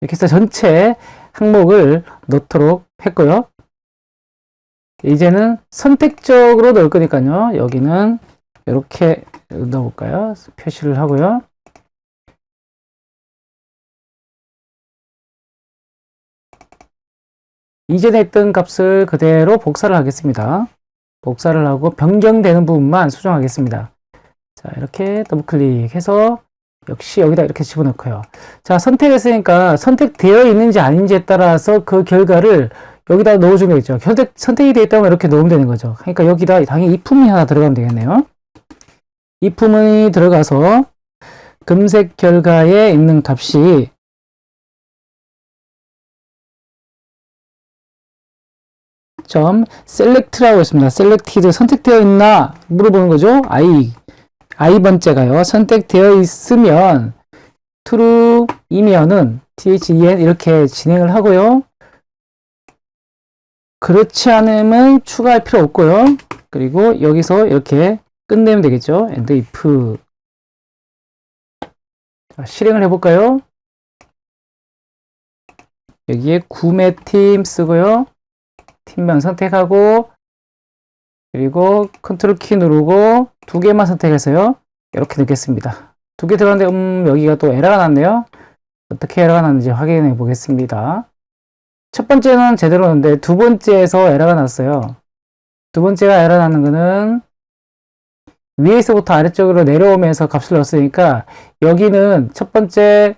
이렇게 해서 전체 항목을 넣도록 했고요. 이제는 선택적으로 넣을 거니까요. 여기는 이렇게 넣어볼까요? 표시를 하고요. 이전에 했던 값을 그대로 복사를 하겠습니다. 복사를 하고 변경되는 부분만 수정하겠습니다. 자, 이렇게 더블 클릭해서 역시 여기다 이렇게 집어넣고요. 자, 선택했으니까 선택되어 있는지 아닌지에 따라서 그 결과를 여기다 넣어주면 되겠죠. 선택이 되어 있다면 이렇게 넣으면 되는 거죠. 그러니까 여기다 당연히 if문이 하나 들어가면 되겠네요. if문이 들어가서 검색 결과에 있는 값이 점 select라고 했습니다. selected 선택되어 있나 물어보는 거죠. i번째가요. 선택되어 있으면 true이면은 then 이렇게 진행을 하고요. 그렇지 않으면 추가할 필요 없고요. 그리고 여기서 이렇게 끝내면 되겠죠. and if 자, 실행을 해볼까요? 여기에 구매팀 쓰고요. 팀명 선택하고 그리고 컨트롤 키 누르고 두 개만 선택해서요. 이렇게 넣겠습니다. 두 개 들어갔는데 여기가 또 에러가 났네요. 어떻게 에러가 났는지 확인해 보겠습니다. 첫 번째는 제대로 넣는데 두 번째에서 에러가 났어요. 두 번째가 에러 나는 거는 위에서부터 아래쪽으로 내려오면서 값을 넣었으니까 여기는 첫 번째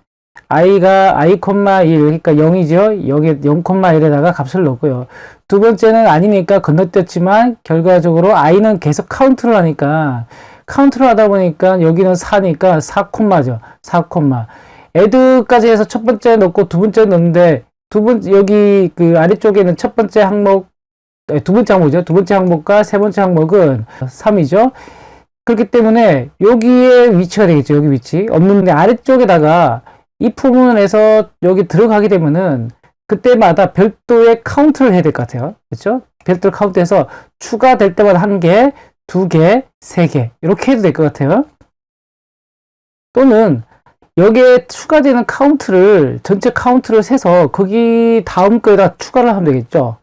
i가 i, 1 그러니까 0이죠. 여기 0,1에다가 값을 넣고요. 두 번째는 아니니까 건너뛰었지만 결과적으로 i는 계속 카운트를 하니까 카운트를 하다 보니까 여기는 4니까 4콤마죠. 4콤마. add까지 해서 첫 번째 넣고 두 번째 넣는데 여기 그 아래쪽에는 첫 번째 항목 두 번째 항목이죠. 두 번째 항목과 세 번째 항목은 3이죠. 그렇기 때문에 여기에 위치가 되겠죠. 여기 위치. 없는데 아래쪽에다가 이 부분에서 여기 들어가게 되면은 그때마다 별도의 카운트를 해야 될 것 같아요. 그렇죠? 별도를 카운트해서 추가될 때마다 1개, 2개, 3개 이렇게 해도 될 것 같아요. 또는 여기에 추가되는 카운트를 전체 카운트를 세서 거기 다음 거에다 추가를 하면 되겠죠.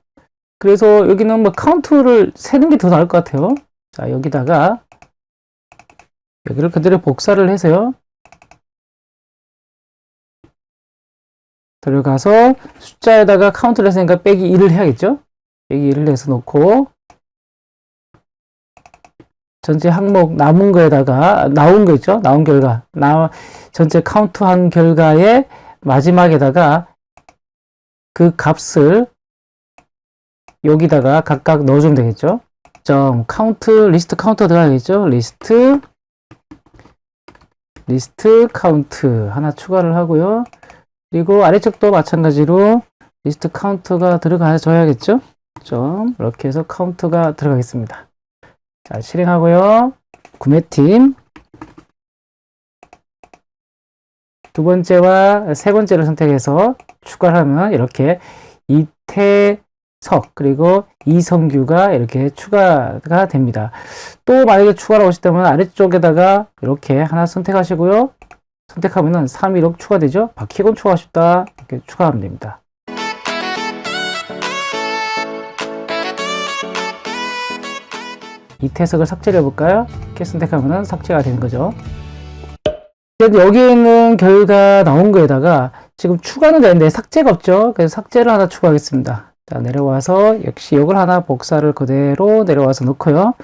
그래서 여기는 뭐 카운트를 세는 게 더 나을 것 같아요. 자, 여기다가 여기를 그대로 복사를 해서요. 들어가서 숫자에다가 카운트를 했으니까 빼기 1을 해야겠죠. 빼기 1을 해서 놓고 전체 항목 남은 거에다가 나온 거 있죠. 나온 결과 전체 카운트한 결과의 마지막에다가 그 값을 여기다가 각각 넣어주면 되겠죠. 점 카운트 리스트 카운터 들어가겠죠. 리스트 카운트 하나 추가를 하고요. 그리고 아래쪽도 마찬가지로 리스트 카운트가 들어가줘야겠죠. 좀 이렇게 해서 카운트가 들어가겠습니다. 자, 실행하고요. 구매팀 두 번째와 세 번째를 선택해서 추가를 하면 이렇게 이태석 그리고 이성규가 이렇게 추가가 됩니다. 또 만약에 추가를 하시다면 아래쪽에다가 이렇게 하나 선택하시고요. 선택하면은 316 추가되죠. 박희곤 추가하고 싶다 이렇게 추가하면 됩니다. 이태석을 삭제를 해볼까요? 이렇게 선택하면은 삭제가 되는 거죠. 여기에 있는 결과 나온 거에다가 지금 추가는 되는데 삭제가 없죠. 그래서 삭제를 하나 추가하겠습니다. 자, 내려와서 역시 이걸 하나 복사를 그대로 내려와서 넣고요.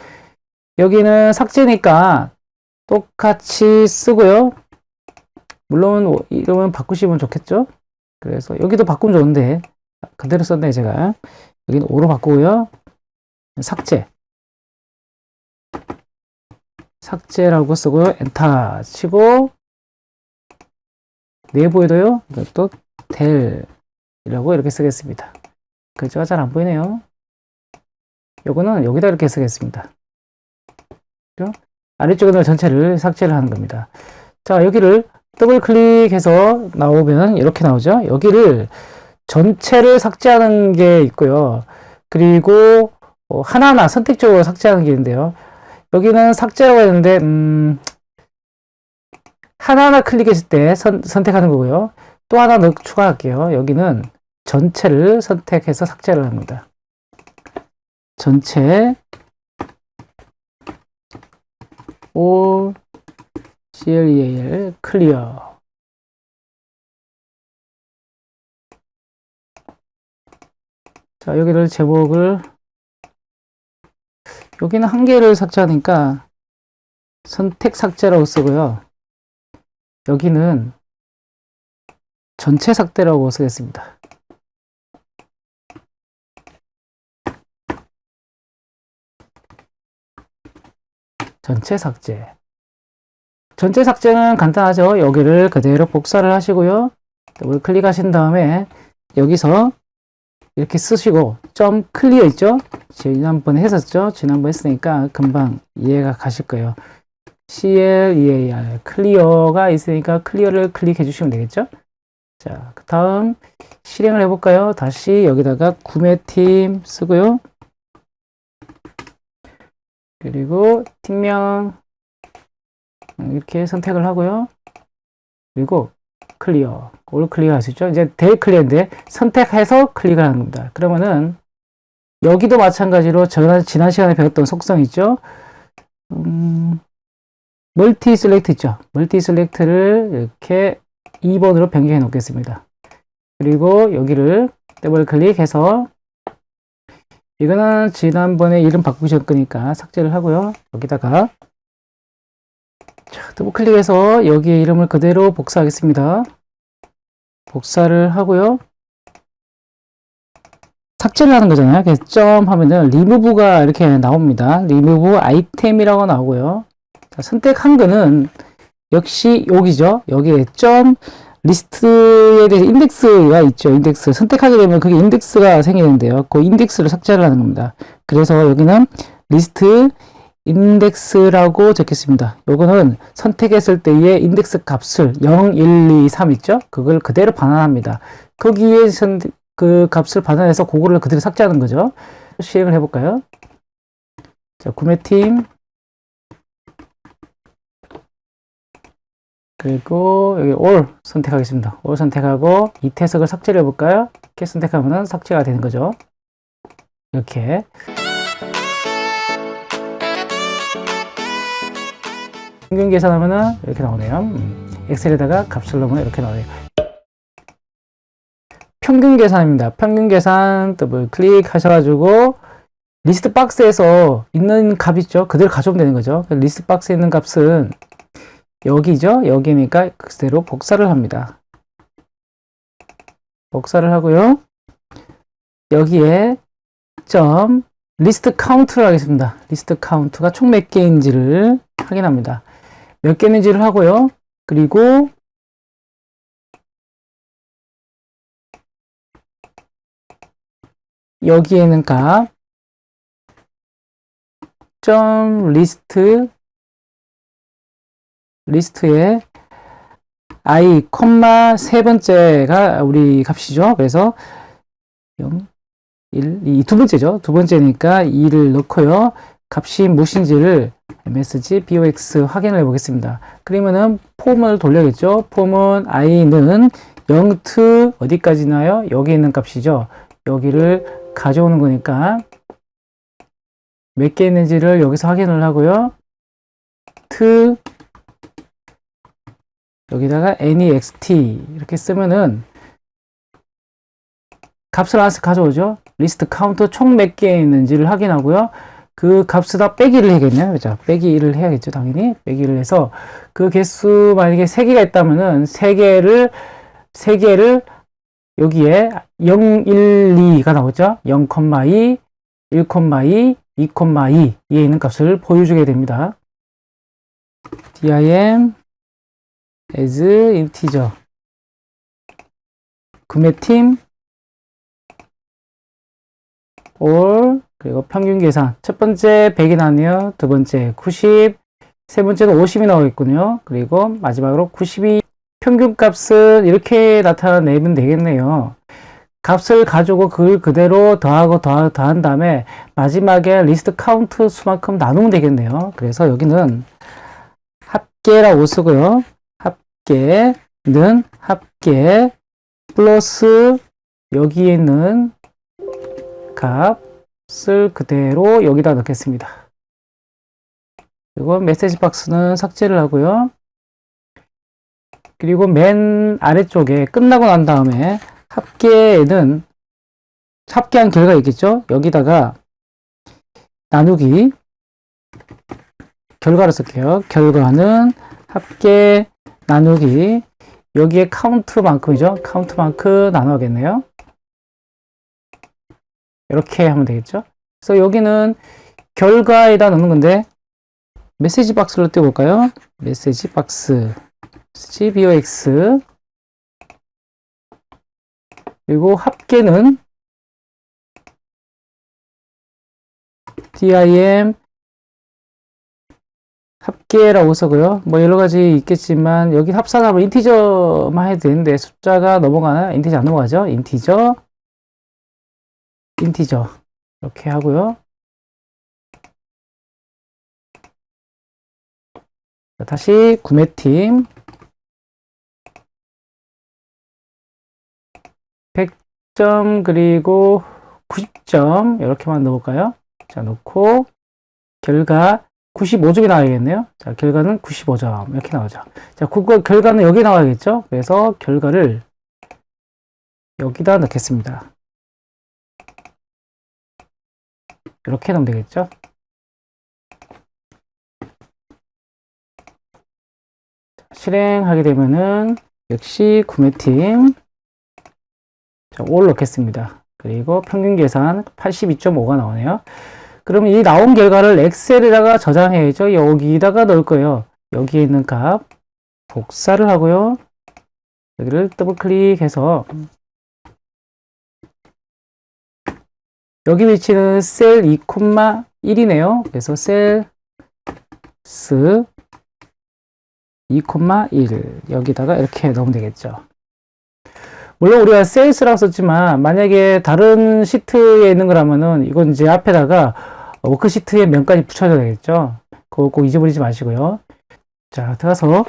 여기는 삭제니까 똑같이 쓰고요. 물론 이름은 바꾸시면 좋겠죠. 그래서 여기도 바꾸면 좋은데 그대로 썼네 제가. 여기는 5로 바꾸고요. 삭제라고 쓰고 엔터 치고 내부에도요. 이것도 델이라고 이렇게 쓰겠습니다. 글자가 잘 안 보이네요. 요거는 여기다 이렇게 쓰겠습니다. 그렇죠? 아래쪽에는 전체를 삭제를 하는 겁니다. 자, 여기를 더블 클릭해서 나오면 이렇게 나오죠. 여기를 전체를 삭제하는 게 있고요. 그리고 하나하나 선택적으로 삭제하는 게 있는데요. 여기는 삭제라고 했는데 하나하나 클릭했을 때 선택하는 거고요. 또 하나 더 추가할게요. 여기는 전체를 선택해서 삭제를 합니다. 전체 all clear 클리어. 자, 여기를 제목을 여기는 한 개를 삭제하니까 선택 삭제라고 쓰고요. 여기는 전체 삭제라고 쓰겠습니다. 전체 삭제. 전체 삭제는 간단하죠. 여기를 그대로 복사를 하시고요. 더블 클릭하신 다음에 여기서 이렇게 쓰시고 점 클리어 있죠? 지난번에 했었죠? 지난번에 했으니까 금방 이해가 가실 거예요. CLEAR 클리어가 있으니까 클리어를 클릭해 주시면 되겠죠? 자, 그 다음 실행을 해볼까요? 다시 여기다가 구매팀 쓰고요. 그리고 팀명 이렇게 선택을 하고요. 그리고 클리어, 올 클리어 할 수 있죠. 이제 대클리어인데 선택해서 클릭을 하는 겁니다. 그러면은 여기도 마찬가지로 지난 시간에 배웠던 속성 있죠. 멀티 셀렉트 있죠. 멀티 셀렉트를 이렇게 2번으로 변경해 놓겠습니다. 그리고 여기를 더블 클릭해서 이거는 지난번에 이름 바꾸셨 거니까 삭제를 하고요. 여기다가 자, 더블 클릭해서 여기에 이름을 그대로 복사하겠습니다. 복사를 하고요. 삭제를 하는 거잖아요. 그래서 점 하면은 리무브가 이렇게 나옵니다. 리무브 아이템이라고 나오고요. 자, 선택한 거는 역시 여기죠. 여기에 점 리스트에 대해서 인덱스가 있죠. 인덱스. 선택하게 되면 그게 인덱스가 생기는데요. 그 인덱스를 삭제를 하는 겁니다. 그래서 여기는 리스트 인덱스라고 적겠습니다. 요거는 선택했을 때의 인덱스 값을 0, 1, 2, 3 있죠? 그걸 그대로 반환합니다. 거기에 그 값을 반환해서 그거를 그대로 삭제하는 거죠. 시행을 해볼까요? 자, 구매팀. 그리고 여기 all 선택하겠습니다. all 선택하고 이 태석을 삭제를 해볼까요? 이렇게 선택하면은 삭제가 되는 거죠. 이렇게. 평균 계산하면은 이렇게 나오네요. 엑셀에다가 값을 넣으면 이렇게 나오네요. 평균 계산입니다. 평균 계산 더블 클릭하셔가지고 리스트 박스에서 있는 값 있죠? 그대로 가져오면 되는 거죠. 리스트 박스에 있는 값은 여기죠? 여기니까 그대로 복사를 합니다. 복사를 하고요. 여기에 점 리스트 카운트를 하겠습니다. 리스트 카운트가 총 몇 개인지를 확인합니다. 몇 개인지를 하고요. 그리고 여기에는 값 점 리스트에 i, 세 번째가 우리 값이죠. 그래서 0, 1, 2, 두 번째죠. 두 번째니까 2를 넣고요. 값이 무엇인지를 msg box 확인을 해 보겠습니다. 그러면은 폼을 돌려야겠죠. 폼은 i는 0to 어디까지 나요? 여기 있는 값이죠. 여기를 가져오는 거니까 몇 개 있는지를 여기서 확인을 하고요. to 여기다가 next 이렇게 쓰면은 값을 하나씩 가져오죠. 리스트 카운트 총 몇 개 있는지를 확인하고요. 그 값에다 빼기를 해야겠네요. 그죠? 빼기를 해야겠죠. 당연히 빼기를 해서 그 개수 만약에 3개가 있다면은 3개를 여기에 0, 1, 2가 나오죠. 0,2, 1,2, 2,2에 있는 값을 보여주게 됩니다. dim as integer 구매팀 all 그리고 평균 계산 첫 번째 100이 나왔네요. 두 번째 90, 세 번째는 50이 나오겠군요. 그리고 마지막으로 92 평균 값은 이렇게 나타내면 되겠네요. 값을 가지고 그걸 그대로 더하고 더한 다음에 마지막에 리스트 카운트 수만큼 나누면 되겠네요. 그래서 여기는 합계라고 쓰고요. 합계는 합계 플러스 여기에 있는 값을 그대로 여기다 넣겠습니다. 그리고 메시지 박스는 삭제를 하고요. 그리고 맨 아래쪽에 끝나고 난 다음에 합계에는 합계한 결과 있겠죠? 여기다가 나누기 결과를 쓸게요. 결과는 합계 나누기 여기에 카운트만큼이죠. 카운트만큼 나눠야겠네요. 이렇게 하면 되겠죠. 그래서 여기는 결과에다 넣는 건데 메시지 박스로 띄워볼까요? 메시지 박스 box 그리고 합계는 dim 합계라고 써고요. 뭐 여러 가지 있겠지만 여기 합산하면 인티저만 해도 되는데 숫자가 넘어가나? 인티저 안 넘어가죠? 인티저 이렇게 하고요. 다시 구매팀 100점 그리고 90점 이렇게만 넣어볼까요? 자 넣고 결과 95점이 나와야겠네요. 자 결과는 95점 이렇게 나오죠. 자 그거 결과는 여기 나와야겠죠. 그래서 결과를 여기다 넣겠습니다. 이렇게 넣으면 되겠죠. 실행하게 되면은 역시 구매팀 all 넣겠습니다. 그리고 평균 계산 82.5가 나오네요. 그러면 이 나온 결과를 엑셀에다가 저장해야죠. 여기다가 넣을 거예요. 여기에 있는 값 복사를 하고요. 여기를 더블 클릭해서 여기 위치는 셀 2,1이네요. 그래서 셀스 2,1 여기다가 이렇게 넣으면 되겠죠. 물론 우리가 셀스라고 썼지만 만약에 다른 시트에 있는 거라면은 이건 이제 앞에다가 워크시트의 명까지 붙여줘야 되겠죠. 그거 꼭 잊어버리지 마시고요. 자, 들어가서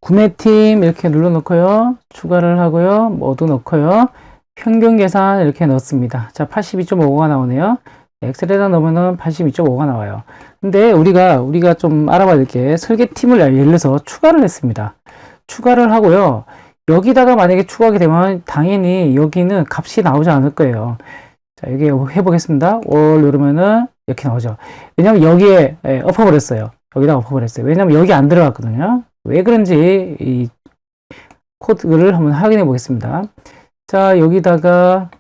구매팀 이렇게 눌러놓고요. 추가를 하고요. 모두 넣고요. 평균 계산 이렇게 넣습니다. 자, 82.55가 나오네요. 엑셀에다 넣으면은 82.5가 나와요. 근데 우리가 좀 알아봐야 될 게 설계팀을 예를 들어서 추가를 했습니다. 추가를 하고요. 여기다가 만약에 추가하게 되면 당연히 여기는 값이 나오지 않을 거예요. 자, 여기 해보겠습니다. 월 누르면은 이렇게 나오죠. 왜냐면 여기에 엎어버렸어요. 여기다가 엎어버렸어요. 왜냐면 여기 안 들어갔거든요. 왜 그런지 이 코드를 한번 확인해 보겠습니다. 자, 여기다가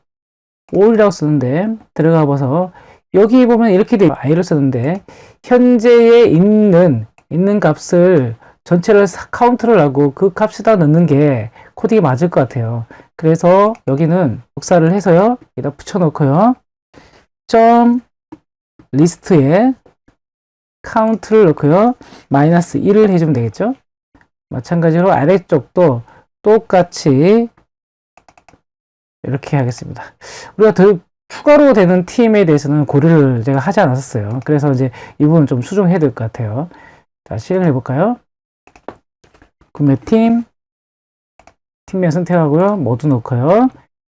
all이라고 쓰는데 들어가 봐서 여기 보면 이렇게 돼요. i를 쓰는데 현재에 있는 값을 전체를 카운트를 하고 그 값에다 넣는 게 코딩이 맞을 것 같아요. 그래서 여기는 복사를 해서요. 여기다 붙여놓고요. 점 리스트에 카운트를 넣고요. 마이너스 1을 해주면 되겠죠. 마찬가지로 아래쪽도 똑같이 이렇게 하겠습니다. 우리가 더 추가로 되는 팀에 대해서는 고려를 제가 하지 않았었어요. 그래서 이제 이 부분 좀 수정해야 될 것 같아요. 자, 실행을 해볼까요? 구매팀, 팀명 선택하고요. 모두 넣고요.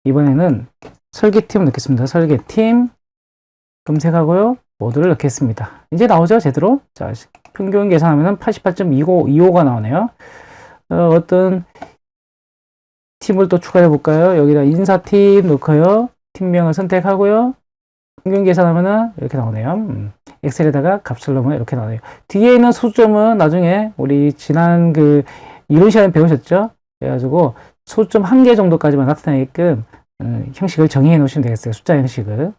이번에는 설계팀을 넣겠습니다. 설계팀, 검색하고요. 모두를 넣겠습니다. 이제 나오죠, 제대로? 자, 평균 계산하면 88.25가 나오네요. 어떤 팀을 또 추가해 볼까요? 여기다 인사팀 넣고요. 팀명을 선택하고요. 평균 계산하면은 이렇게 나오네요. 엑셀에다가 값을 넣으면 이렇게 나오네요. 뒤에 있는 소점은 나중에 우리 지난 이론 시간에 배우셨죠? 그래가지고 소점 1개 정도까지만 나타내게끔 형식을 정의해 놓으시면 되겠어요. 숫자 형식을.